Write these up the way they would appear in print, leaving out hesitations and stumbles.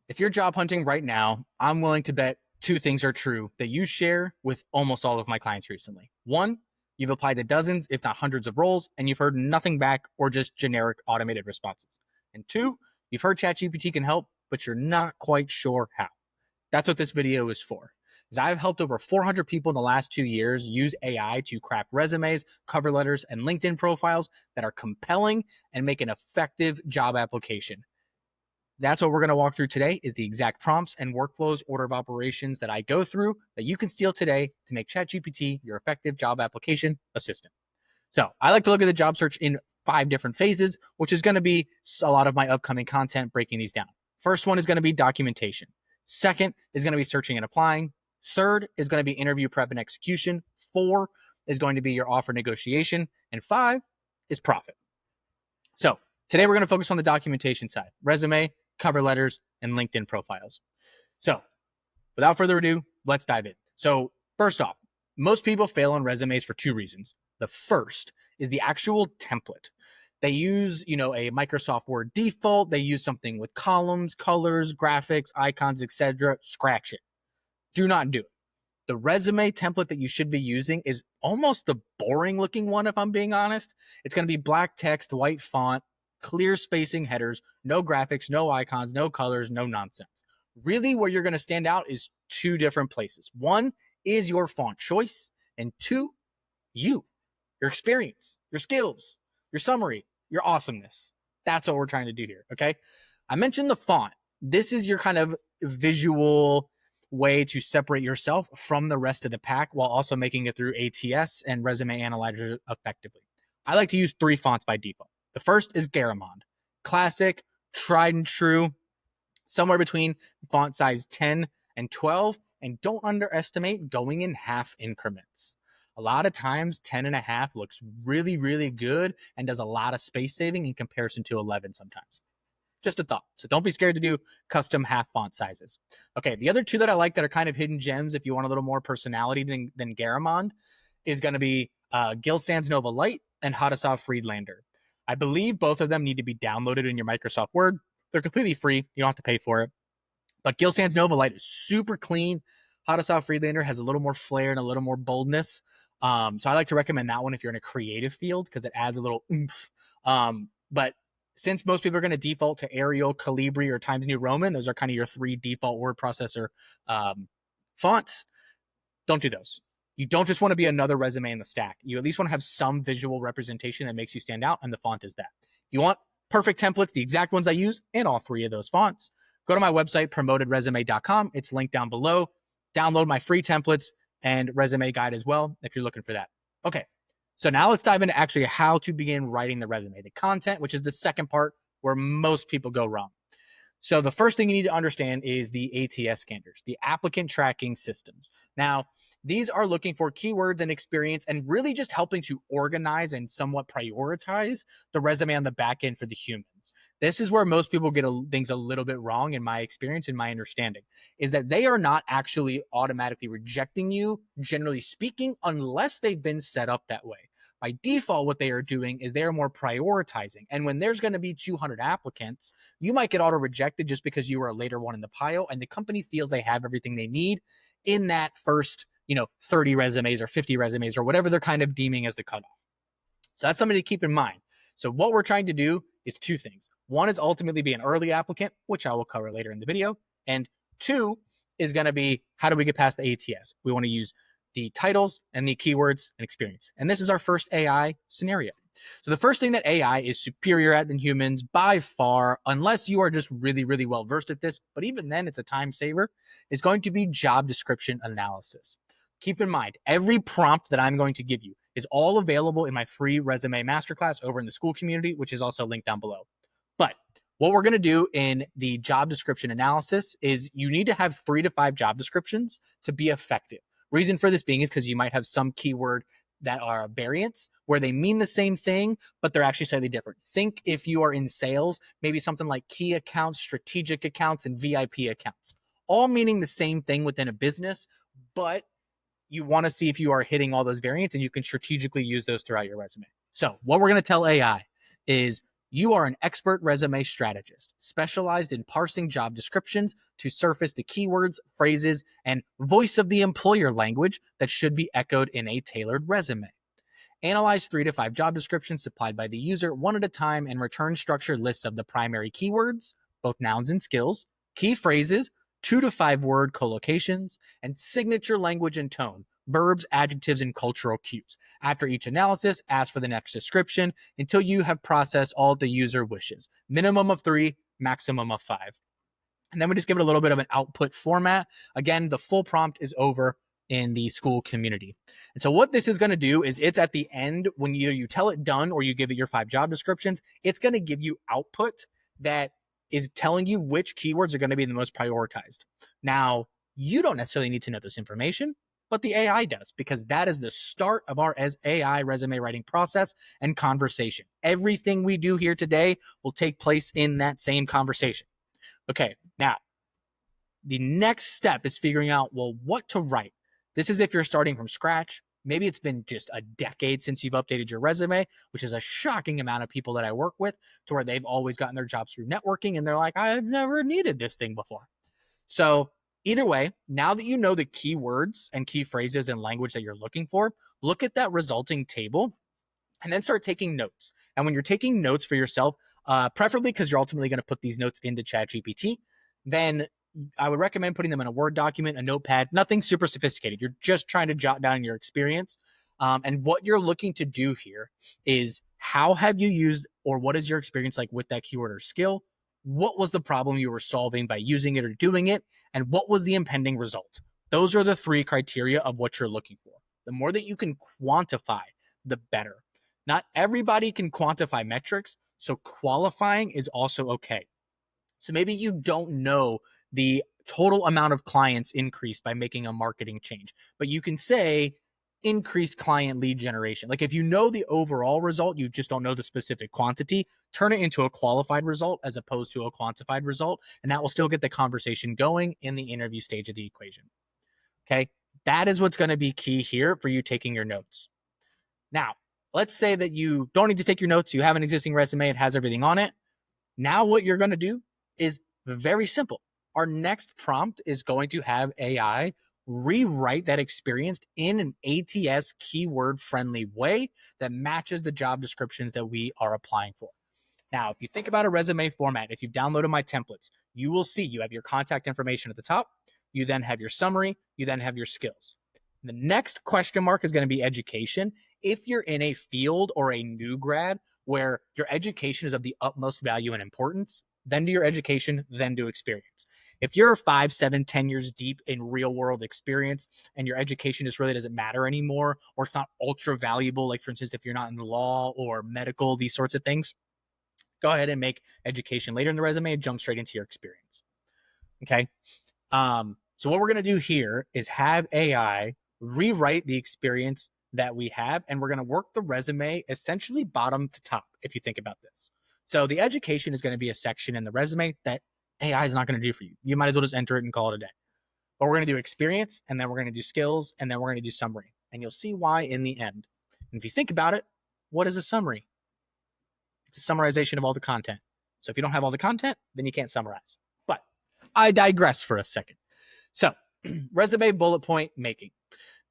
If you're job hunting right now, I'm willing to bet two things are true that you share with almost all of my clients recently. One, you've applied to dozens, if not hundreds of roles, and you've heard nothing back or just generic automated responses. And two, you've heard ChatGPT can help, but you're not quite sure how. That's what this video is for. As I've helped over 400 people in the last 2 years use AI to craft resumes, cover letters, and LinkedIn profiles that are compelling and make an effective job application. That's what we're going to walk through today is the exact prompts and workflows, order of operations that I go through that you can steal today to make ChatGPT your effective job application assistant. So I like to look at the job search in 5 different phases, which is going to be a lot of my upcoming content breaking these down. First one is going to be documentation. Second is going to be searching and applying. Third is going to be interview prep and execution. 4 is going to be your offer negotiation. And 5 is profit. So today we're going to focus on the documentation side, resume, cover letters, and LinkedIn profiles. So without further ado, let's dive in. So first off, most people fail on resumes for 2 reasons. The first is the actual template. They use, a Microsoft Word default. They use something with columns, colors, graphics, icons, etc. Scratch it. Do not do it. The resume template that you should be using is almost the boring looking one, if I'm being honest. It's going to be black text, white font, clear spacing headers, no graphics, no icons, no colors, no nonsense. Really, where you're going to stand out is 2 different places. One is your font choice, and 2, your experience, your skills, your summary, your awesomeness. That's what we're trying to do here, okay? I mentioned the font. This is your kind of visual way to separate yourself from the rest of the pack while also making it through ATS and resume analyzers effectively. I like to use 3 fonts by default. The first is Garamond. Classic, tried and true, somewhere between font size 10 and 12, and don't underestimate going in half increments. A lot of times 10.5 looks really, really good and does a lot of space saving in comparison to 11 sometimes. Just a thought. So don't be scared to do custom half font sizes. Okay, the other 2 that I like that are kind of hidden gems if you want a little more personality than Garamond is going to be Gil Sans Nova Light and Hadasov Friedlander. I believe both of them need to be downloaded in your Microsoft Word. They're completely free. You don't have to pay for it. But Gil Sans Nova Light is super clean. Hadasov Friedlander has a little more flair and a little more boldness. So I like to recommend that one if you're in a creative field because it adds a little oomph. But since most people are going to default to Arial, Calibri, or Times New Roman, those are kind of your 3 default word processor fonts. Don't do those. You don't just want to be another resume in the stack. You at least want to have some visual representation that makes you stand out, and the font is that. If you want perfect templates, the exact ones I use, in all 3 of those fonts, go to my website, promotedresume.com. It's linked down below. Download my free templates and resume guide as well if you're looking for that. Okay, so now let's dive into actually how to begin writing the resume, the content, which is the second part where most people go wrong. So the first thing you need to understand is the ATS standards, the applicant tracking systems. Now, these are looking for keywords and experience and really just helping to organize and somewhat prioritize the resume on the back end for the humans. This is where most people get things a little bit wrong in my experience, in my understanding, is that they are not actually automatically rejecting you, generally speaking, unless they've been set up that way. By default, what they are doing is they are more prioritizing. And when there's going to be 200 applicants, you might get auto rejected just because you were a later one in the pile and the company feels they have everything they need in that first, 30 resumes or 50 resumes or whatever they're kind of deeming as the cutoff. So that's something to keep in mind. So what we're trying to do is 2 things. One is ultimately be an early applicant, which I will cover later in the video. And 2 is going to be how do we get past the ATS? We want to use the titles and the keywords and experience. And this is our first AI scenario. So the first thing that AI is superior at than humans by far, unless you are just really, really well versed at this, but even then it's a time saver, is going to be job description analysis. Keep in mind, every prompt that I'm going to give you is all available in my free resume masterclass over in the school community, which is also linked down below. But what we're going to do in the job description analysis is you need to have 3 to 5 job descriptions to be effective. Reason for this being is because you might have some keyword that are variants where they mean the same thing, but they're actually slightly different. Think if you are in sales, maybe something like key accounts, strategic accounts, and VIP accounts, all meaning the same thing within a business, but you want to see if you are hitting all those variants and you can strategically use those throughout your resume. So what we're going to tell AI is You are an expert resume strategist, specialized in parsing job descriptions to surface the keywords, phrases, and voice of the employer language that should be echoed in a tailored resume. Analyze 3 to 5 job descriptions supplied by the user one at a time and return structured lists of the primary keywords, both nouns and skills, key phrases, 2 to 5 word collocations, and signature language and tone, verbs, adjectives, and cultural cues. After each analysis, ask for the next description until you have processed all the user wishes. Minimum of 3, maximum of 5. And then we just give it a little bit of an output format. Again, the full prompt is over in the school community. And so what this is going to do is it's at the end when you tell it done or you give it your 5 job descriptions, it's going to give you output that is telling you which keywords are going to be the most prioritized. Now, you don't necessarily need to know this information, but the AI does, because that is the start of our AI resume writing process and conversation. Everything we do here today will take place in that same conversation. Okay, now the next step is figuring out, well, what to write. This is if you're starting from scratch. Maybe it's been just a decade since you've updated your resume, which is a shocking amount of people that I work with, to where they've always gotten their jobs through networking and they're like, I've never needed this thing before. So either way, now that you know the keywords and key phrases and language that you're looking for, look at that resulting table and then start taking notes. And when you're taking notes for yourself, preferably because you're ultimately going to put these notes into ChatGPT, then I would recommend putting them in a Word document, a notepad, nothing super sophisticated. You're just trying to jot down your experience. And what you're looking to do here is, how have you used, or what is your experience like with that keyword or skill? What was the problem you were solving by using it or doing it? And what was the impending result? Those are the 3 criteria of what you're looking for. The more that you can quantify, the better. Not everybody can quantify metrics, so qualifying is also okay. So maybe you don't know the total amount of clients increased by making a marketing change, but you can say increased client lead generation. Like if you know the overall result, you just don't know the specific quantity, turn it into a qualified result as opposed to a quantified result, and that will still get the conversation going in the interview stage of the equation. Okay, that is what's going to be key here for you taking your notes. Now, let's say that you don't need to take your notes. You have an existing resume. It has everything on it. Now what you're going to do is very simple. Our next prompt is going to have AI rewrite that experience in an ATS keyword friendly way that matches the job descriptions that we are applying for. Now, if you think about a resume format, if you've downloaded my templates, you will see you have your contact information at the top. You then have your summary. You then have your skills. The next question mark is going to be education. If you're in a field or a new grad where your education is of the utmost value and importance, then do your education, then do experience. If you're 5, 7, 10 years deep in real world experience and your education just really doesn't matter anymore, or it's not ultra valuable, like for instance, if you're not in law or medical, these sorts of things, go ahead and make education later in the resume and jump straight into your experience. Okay. So what we're going to do here is have AI rewrite the experience that we have, and we're going to work the resume essentially bottom to top, if you think about this. So the education is going to be a section in the resume that AI is not going to do for you. You might as well just enter it and call it a day. But we're going to do experience, and then we're going to do skills, and then we're going to do summary. And you'll see why in the end. And if you think about it, what is a summary? It's a summarization of all the content. So if you don't have all the content, then you can't summarize. But I digress for a second. So resume bullet point making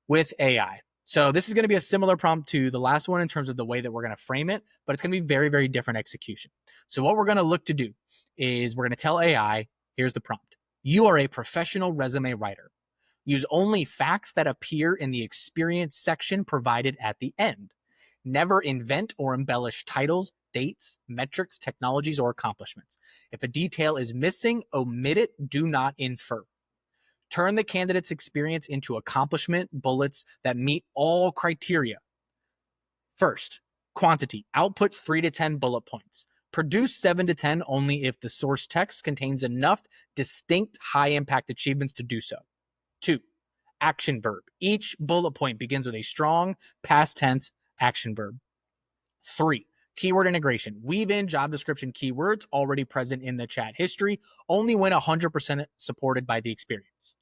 with AI. So this is going to be a similar prompt to the last one in terms of the way that we're going to frame it, but it's going to be very, very different execution. So what we're going to look to do is we're going to tell AI, here's the prompt. You are a professional resume writer. Use only facts that appear in the experience section provided at the end. Never invent or embellish titles, dates, metrics, technologies, or accomplishments. If a detail is missing, omit it, do not infer. Turn the candidate's experience into accomplishment bullets that meet all criteria. First, quantity. Output 3 to 10 bullet points. Produce 7 to 10 only if the source text contains enough distinct high-impact achievements to do so. 2, action verb. Each bullet point begins with a strong past tense action verb. 3, keyword integration. Weave in job description keywords already present in the chat history, only when 100% supported by the experience.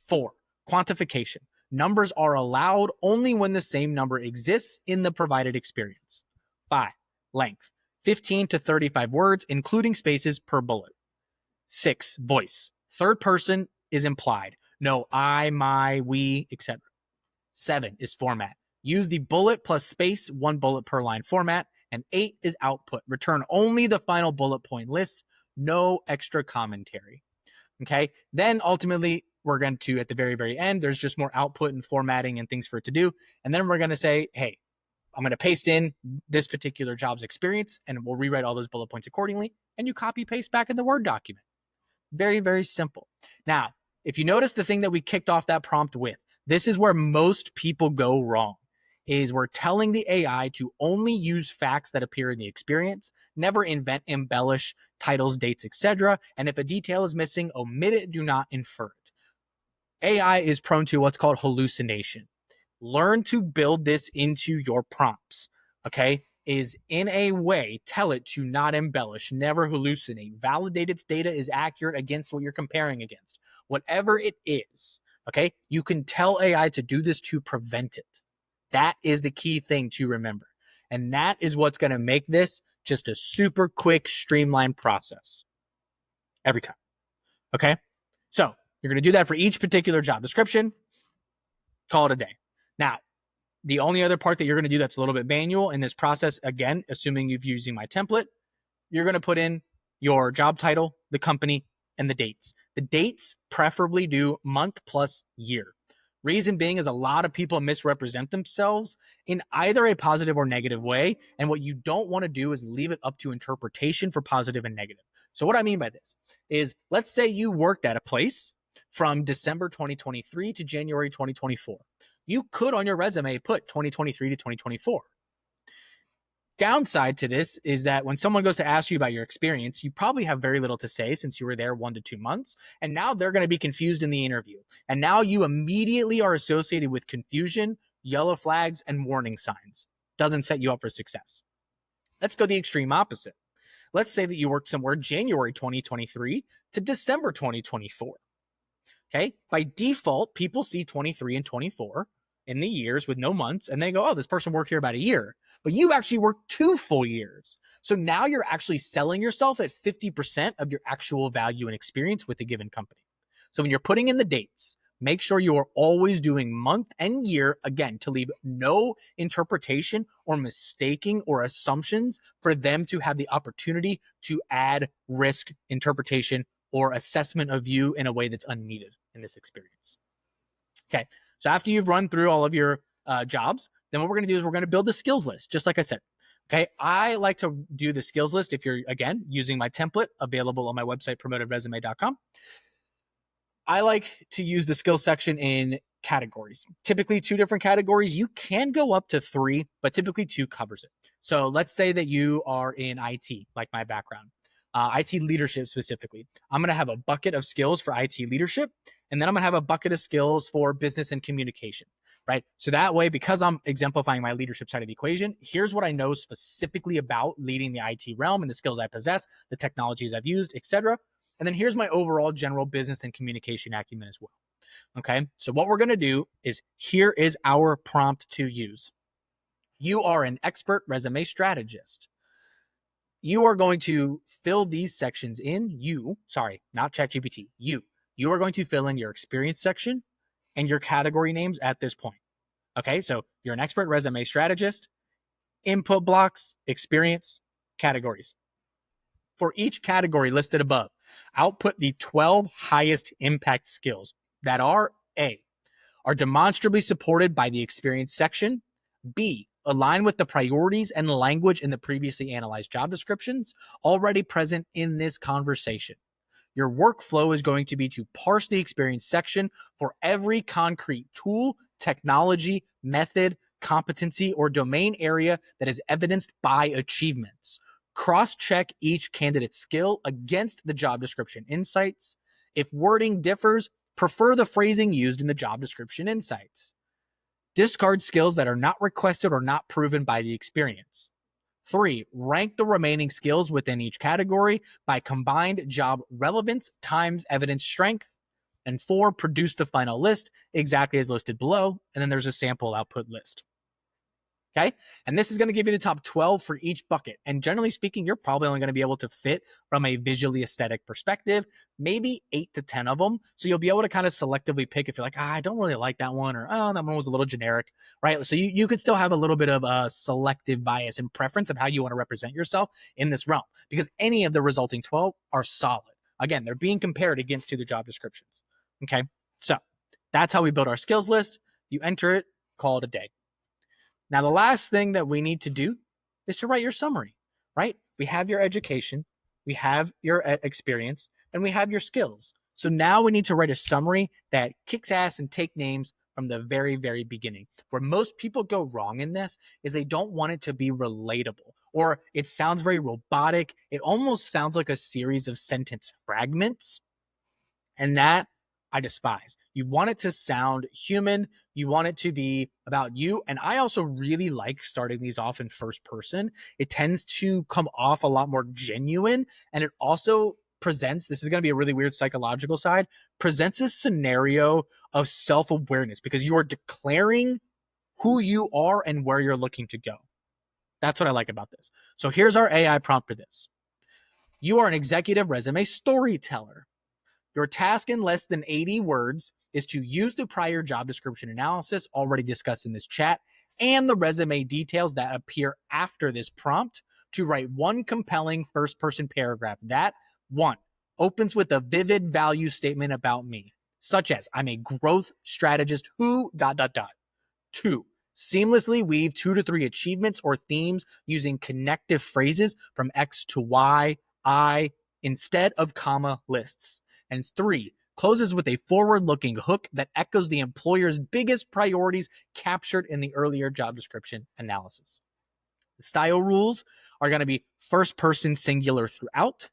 4, quantification. Numbers are allowed only when the same number exists in the provided experience. 5, length. 15 to 35 words, including spaces per bullet. 6, voice. Third person is implied. No I, my, we, etc. 7 is format. Use the bullet plus space, 1 bullet per line format. And 8 is output. Return only the final bullet point list, no extra commentary. Okay. Then ultimately, we're going to, at the very, very end, there's just more output and formatting and things for it to do. And then we're going to say, hey, I'm going to paste in this particular job's experience and we'll rewrite all those bullet points accordingly. And you copy paste back in the Word document. Very, very simple. Now, if you notice the thing that we kicked off that prompt with, this is where most people go wrong, is we're telling the AI to only use facts that appear in the experience, never invent, embellish titles, dates, etc. And if a detail is missing, omit it, do not infer it. AI is prone to what's called hallucination. Learn to build this into your prompts, okay? Is in a way, tell it to not embellish, never hallucinate, validate its data is accurate against what you're comparing against. Whatever it is, okay? You can tell AI to do this to prevent it. That is the key thing to remember. And that is what's going to make this just a super quick, streamlined process every time, okay? So you're going to do that for each particular job description, call it a day. Now, the only other part that you're going to do that's a little bit manual in this process, again, assuming you're using my template, you're going to put in your job title, the company, and the dates. The dates preferably do month plus year. Reason being is a lot of people misrepresent themselves in either a positive or negative way. And what you don't want to do is leave it up to interpretation for positive and negative. So what I mean by this is, let's say you worked at a place from December 2023 to January 2024. You could on your resume put 2023 to 2024. Downside to this is that when someone goes to ask you about your experience, you probably have very little to say since you were there 1 to 2 months. And now they're going to be confused in the interview. And now you immediately are associated with confusion, yellow flags, and warning signs. Doesn't set you up for success. Let's go the extreme opposite. Let's say that you worked somewhere January 2023 to December 2024. Okay. By default, people see 23 and 24 in the years with no months, and they go, oh, this person worked here about a year. But you actually worked 2 full years. So now you're actually selling yourself at 50% of your actual value and experience with a given company. So when you're putting in the dates, make sure you are always doing month and year, again, to leave no interpretation or mistaking or assumptions for them to have the opportunity to add risk, interpretation, or assessment of you in a way that's unneeded in this experience. Okay, so after you've run through all of your jobs, then what we're going to do is we're going to build a skills list, just like I said. Okay, I like to do the skills list if you're, again, using my template available on my website, promotedresume.com. I like to use the skills section in categories. Typically 2 different categories. You can go up to 3, but typically 2 covers it. So let's say that you are in IT, like my background. IT leadership specifically. I'm going to have a bucket of skills for IT leadership, and then I'm going to have a bucket of skills for business and communication, right? So that way, because I'm exemplifying my leadership side of the equation, here's what I know specifically about leading the IT realm and the skills I possess, the technologies I've used, etc. And then here's my overall general business and communication acumen as well. Okay, so what we're going to do is, here is our prompt to use. You are an expert resume strategist. You are going to fill these sections in. Not ChatGPT. You are going to fill in your experience section and your category names at this point. Okay, so you're an expert resume strategist, input blocks, experience, categories. For each category listed above, output the 12 highest impact skills that are A, are demonstrably supported by the experience section, B, align with the priorities and language in the previously analyzed job descriptions already present in this conversation. Your workflow is going to be to parse the experience section for every concrete tool, technology, method, competency, or domain area that is evidenced by achievements. Cross-check each candidate's skill against the job description insights. If wording differs, prefer the phrasing used in the job description insights. Discard skills that are not requested or not proven by the experience. 3, rank the remaining skills within each category by combined job relevance times evidence strength. And 4, produce the final list exactly as listed below. And then there's a sample output list. Okay. And this is going to give you the top 12 for each bucket. And generally speaking, you're probably only going to be able to fit from a visually aesthetic perspective, maybe 8 to 10 of them. So you'll be able to kind of selectively pick if you're like, I don't really like that one, or, oh, that one was a little generic, right? So you could still have a little bit of a selective bias and preference of how you want to represent yourself in this realm, because any of the resulting 12 are solid. Again, they're being compared against to the job descriptions. Okay. So that's how we build our skills list. You enter it, call it a day. Now, the last thing that we need to do is to write your summary, right? We have your education, we have your experience, and we have your skills. So now we need to write a summary that kicks ass and take names from the very, very beginning. Where most people go wrong in this is they don't want it to be relatable, or it sounds very robotic. It almost sounds like a series of sentence fragments. And that I despise. You want it to sound human. You want it to be about you. And I also really like starting these off in first person. It tends to come off a lot more genuine. And it also presents, this is going to be a really weird psychological side, presents a scenario of self-awareness, because you are declaring who you are and where you're looking to go. That's what I like about this. So here's our AI prompt for this. You are an executive resume storyteller. Your task in less than 80 words is to use the prior job description analysis already discussed in this chat and the resume details that appear after this prompt to write one compelling first-person paragraph that, one, opens with a vivid value statement about me, such as I'm a growth strategist who ... Two, seamlessly weave 2 to 3 achievements or themes using connective phrases from X to Y, I, instead of comma lists. And 3, closes with a forward-looking hook that echoes the employer's biggest priorities captured in the earlier job description analysis. The style rules are going to be first person singular throughout,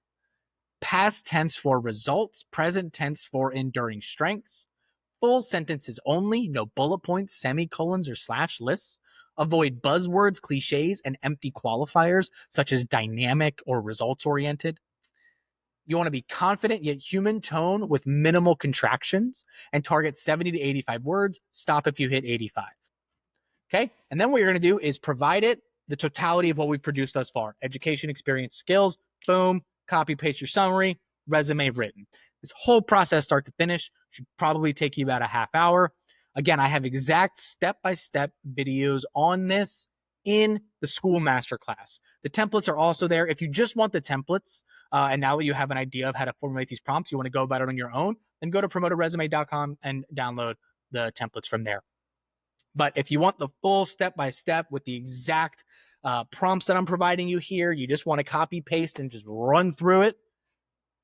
past tense for results, present tense for enduring strengths, full sentences only, no bullet points, semicolons, or slash lists. Avoid buzzwords, cliches, and empty qualifiers such as dynamic or results oriented. You want to be confident yet human tone with minimal contractions, and target 70 to 85 words. Stop if you hit 85. Okay. And then what you're going to do is provide it the totality of what we've produced thus far: education, experience, skills. Boom. Copy, paste your summary, resume written. This whole process, start to finish, should probably take you about a half hour. Again, I have exact step-by-step videos on this in the school masterclass. The templates are also there. If you just want the templates, and now that you have an idea of how to formulate these prompts, you want to go about it on your own, then go to promotearesume.com and download the templates from there. But if you want the full step-by-step with the exact prompts that I'm providing you here, you just want to copy, paste, and just run through it,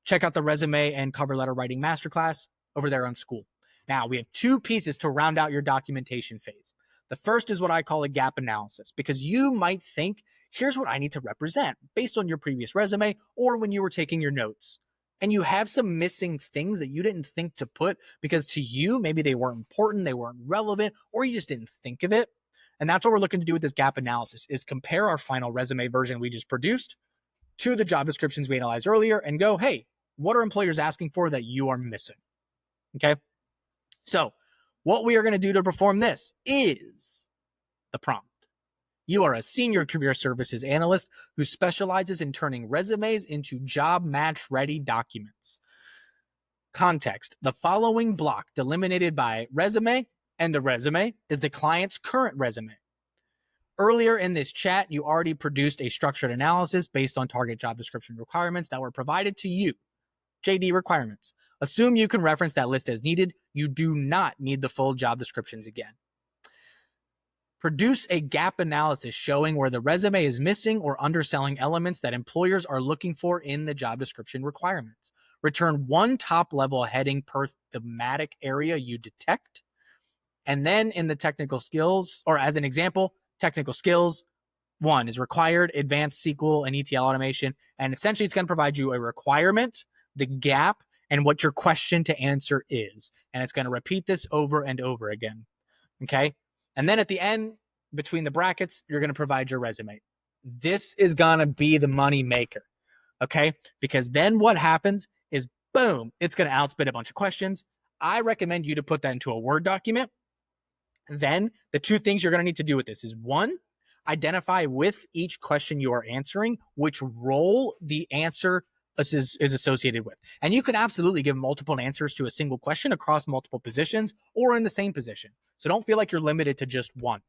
check out the resume and cover letter writing masterclass over there on School. Now, we have 2 pieces to round out your documentation phase. The first is what I call a gap analysis, because you might think, here's what I need to represent based on your previous resume or when you were taking your notes. And you have some missing things that you didn't think to put because to you, maybe they weren't important, they weren't relevant, or you just didn't think of it. And that's what we're looking to do with this gap analysis, is compare our final resume version we just produced to the job descriptions we analyzed earlier and go, hey, what are employers asking for that you are missing? Okay. So what we are going to do to perform this is the prompt. You are a senior career services analyst who specializes in turning resumes into job match ready documents. Context: the following block, delimited by resume and a resume, is the client's current resume. Earlier in this chat, you already produced a structured analysis based on target job description requirements that were provided to you. JD requirements. Assume you can reference that list as needed. You do not need the full job descriptions again. Produce a gap analysis showing where the resume is missing or underselling elements that employers are looking for in the job description requirements. Return one top-level heading per thematic area you detect. And then in the technical skills, or as an example, technical skills, 1 is required, advanced SQL and ETL automation. And essentially, it's going to provide you a requirement, the gap, and what your question to answer is. And it's going to repeat this over and over again. Okay. And then at the end, between the brackets, you're going to provide your resume. This is going to be the money maker. Okay. Because then what happens is, boom, it's going to outspit a bunch of questions. I recommend you to put that into a Word document. Then the 2 things you're going to need to do with this is, 1, identify with each question you are answering which role the answer is associated with. And you can absolutely give multiple answers to a single question across multiple positions or in the same position. So don't feel like you're limited to just one.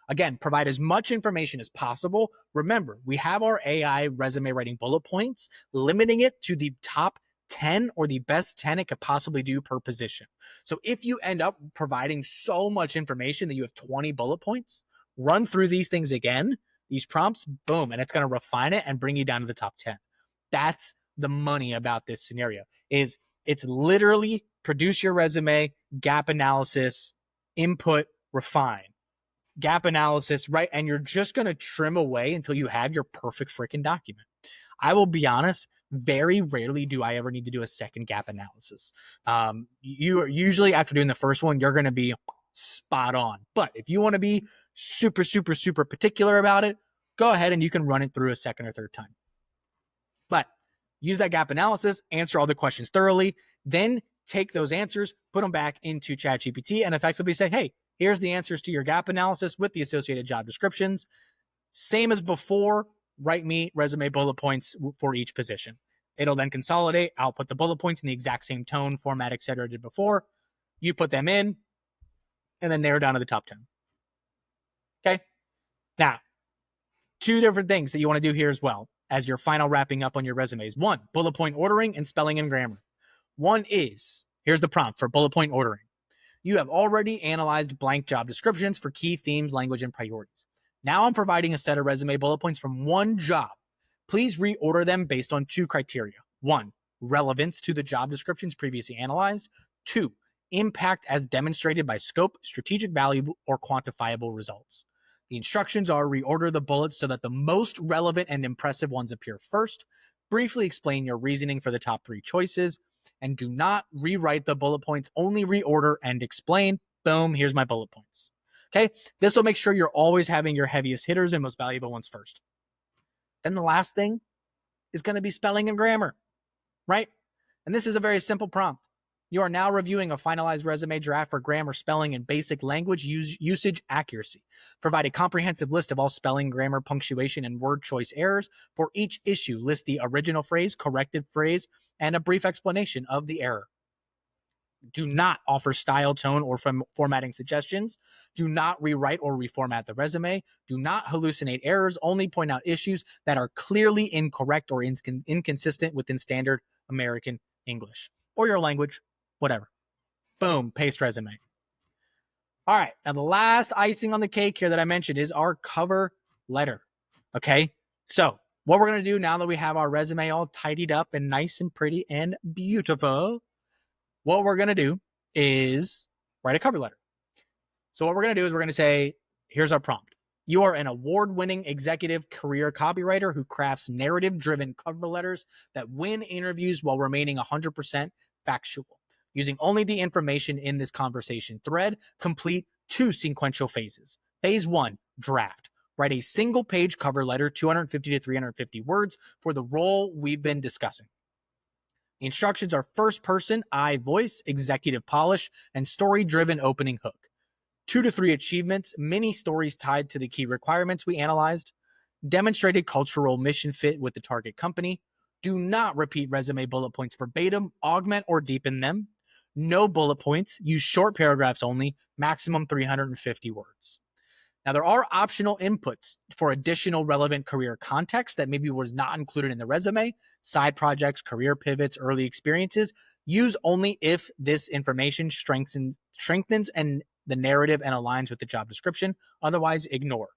Again, provide as much information as possible. Remember, we have our AI resume writing bullet points, limiting it to the top 10 or the best 10 it could possibly do per position. So if you end up providing so much information that you have 20 bullet points, run through these things again, these prompts, boom, and it's going to refine it and bring you down to the top 10. That's the money about this scenario. Is it's literally produce your resume, gap analysis, input, refine. Gap analysis, right? And you're just going to trim away until you have your perfect freaking document. I will be honest, very rarely do I ever need to do a second gap analysis. You are usually, after doing the first one, you're going to be spot on. But if you want to be super, super, super particular about it, go ahead and you can run it through a second or third time. But use that gap analysis, answer all the questions thoroughly, then take those answers, put them back into ChatGPT, and effectively say, hey, here's the answers to your gap analysis with the associated job descriptions. Same as before, write me resume bullet points for each position. It'll then consolidate, output the bullet points in the exact same tone, format, etc. did before. You put them in, and then narrow down to the top 10. Okay? Now, two different things that you want to do here as well as your final wrapping up on your resumes. One, bullet point ordering and spelling and grammar. One is, here's the prompt for bullet point ordering. You have already analyzed blank job descriptions for key themes, language, and priorities. Now I'm providing a set of resume bullet points from one job. Please reorder them based on two criteria. One, relevance to the job descriptions previously analyzed. Two, impact as demonstrated by scope, strategic value, or quantifiable results. The instructions are reorder the bullets so that the most relevant and impressive ones appear first. Briefly explain your reasoning for the top three choices. And do not rewrite the bullet points, only reorder and explain. Boom, here's my bullet points. Okay, this will make sure you're always having your heaviest hitters and most valuable ones first. Then the last thing is going to be spelling and grammar, right? And this is a very simple prompt. You are now reviewing a finalized resume draft for grammar, spelling, and basic language usage accuracy. Provide a comprehensive list of all spelling, grammar, punctuation, and word choice errors. For each issue, list the original phrase, corrected phrase, and a brief explanation of the error. Do not offer style, tone, or formatting suggestions. Do not rewrite or reformat the resume. Do not hallucinate errors. Only point out issues that are clearly incorrect or inconsistent within standard American English or your language, whatever. Boom, paste resume. All right, now the last icing on the cake here that I mentioned is our cover letter. Okay, so what we're going to do now that we have our resume all tidied up and nice and pretty and beautiful, what we're going to do is write a cover letter. So what we're going to do is we're going to say, here's our prompt. You are an award-winning executive career copywriter who crafts narrative-driven cover letters that win interviews while remaining 100% factual. Using only the information in this conversation thread, complete two sequential phases. Phase 1, draft. Write a single-page cover letter, 250 to 350 words, for the role we've been discussing. The instructions are first person, I voice, executive polish, and story-driven opening hook. 2 to 3 achievements, mini stories tied to the key requirements we analyzed. Demonstrated cultural mission fit with the target company. Do not repeat resume bullet points verbatim, augment or deepen them. No bullet points, use short paragraphs only, maximum 350 words. Now, there are optional inputs for additional relevant career context that maybe was not included in the resume, side projects, career pivots, early experiences. Use only if this information strengthens and the narrative and aligns with the job description. Otherwise, ignore.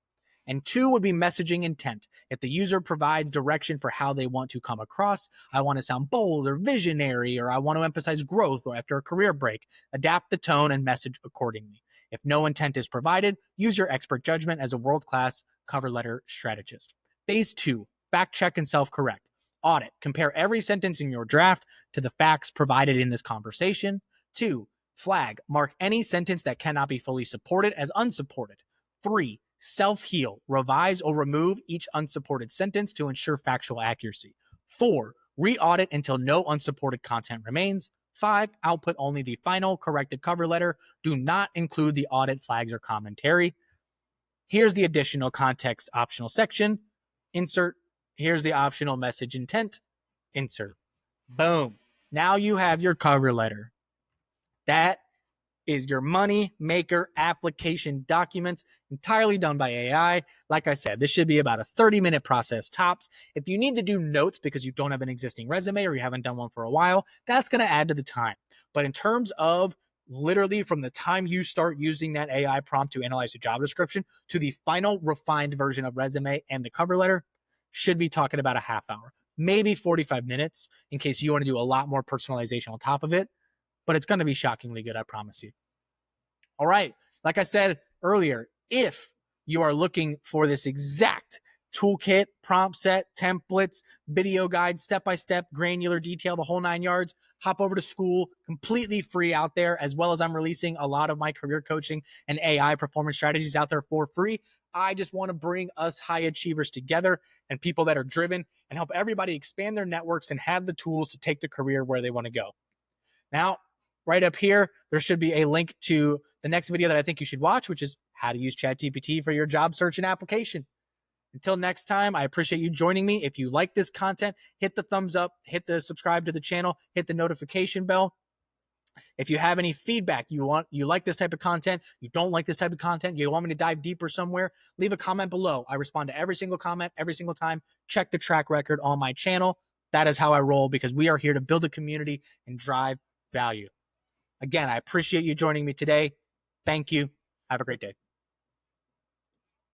And 2 would be messaging intent. If the user provides direction for how they want to come across, I want to sound bold or visionary, or I want to emphasize growth or after a career break, adapt the tone and message accordingly. If no intent is provided, use your expert judgment as a world-class cover letter strategist. Phase 2, fact check and self-correct. Audit. Compare every sentence in your draft to the facts provided in this conversation. 2, flag. Mark any sentence that cannot be fully supported as unsupported. 3, self-heal. Revise or remove each unsupported sentence to ensure factual accuracy. 4, re-audit until no unsupported content remains. 5, output only the final corrected cover letter. Do not include the audit flags or commentary. Here's the additional context optional section. Insert. Here's the optional message intent. Insert. Boom. Now you have your cover letter. That is your money maker application documents, entirely done by AI. Like I said, this should be about a 30-minute process tops. If you need to do notes because you don't have an existing resume or you haven't done one for a while, that's going to add to the time. But in terms of literally from the time you start using that AI prompt to analyze the job description to the final refined version of resume and the cover letter, should be talking about a half hour, maybe 45 minutes in case you want to do a lot more personalization on top of it. But it's going to be shockingly good, I promise you. All right. Like I said earlier, if you are looking for this exact toolkit, prompt set, templates, video guide, step-by-step, granular detail, the whole 9 yards, hop over to school, completely free out there, as well as I'm releasing a lot of my career coaching and AI performance strategies out there for free. I just want to bring us high achievers together and people that are driven and help everybody expand their networks and have the tools to take the career where they want to go. Now, right up here, there should be a link to the next video that I think you should watch, which is how to use ChatGPT for your job search and application. Until next time, I appreciate you joining me. If you like this content, hit the thumbs up, hit the subscribe to the channel, hit the notification bell. If you have any feedback, you like this type of content, you don't like this type of content, you want me to dive deeper somewhere, leave a comment below. I respond to every single comment every single time. Check the track record on my channel. That is how I roll because we are here to build a community and drive value. Again, I appreciate you joining me today. Thank you. Have a great day.